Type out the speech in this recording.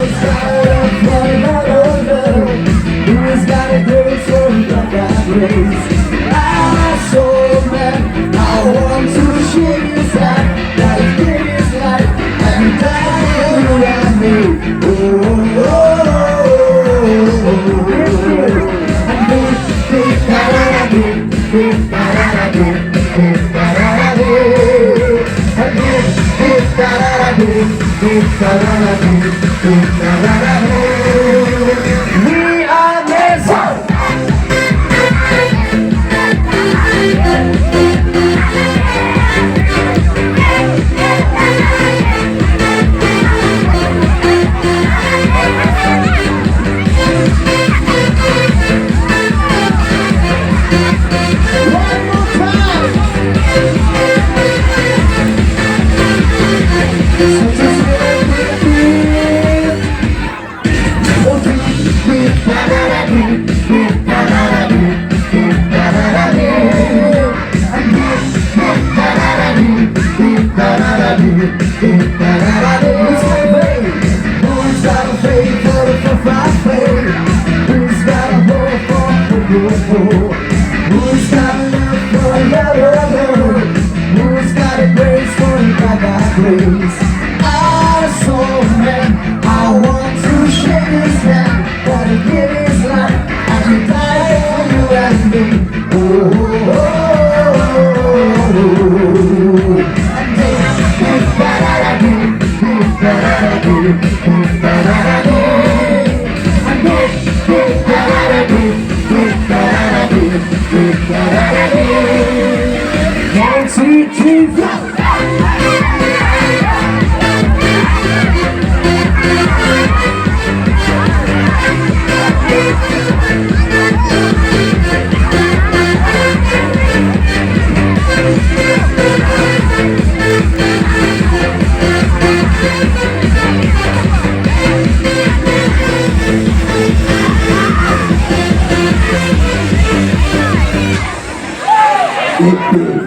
Who's got a grace for that grace? I saw man, I want to shake his hand, that he gave his life, and he died for you and me. Oh, oh, oh, oh. We are Mason. Who's got a faith for the faith? Who's got a hope for who's got a love for love? Who's got a grace for that grace? I saw man, I want to shake his hand, but he gave his life, and he died for you and me. Oh, oh, oh, oh, oh. It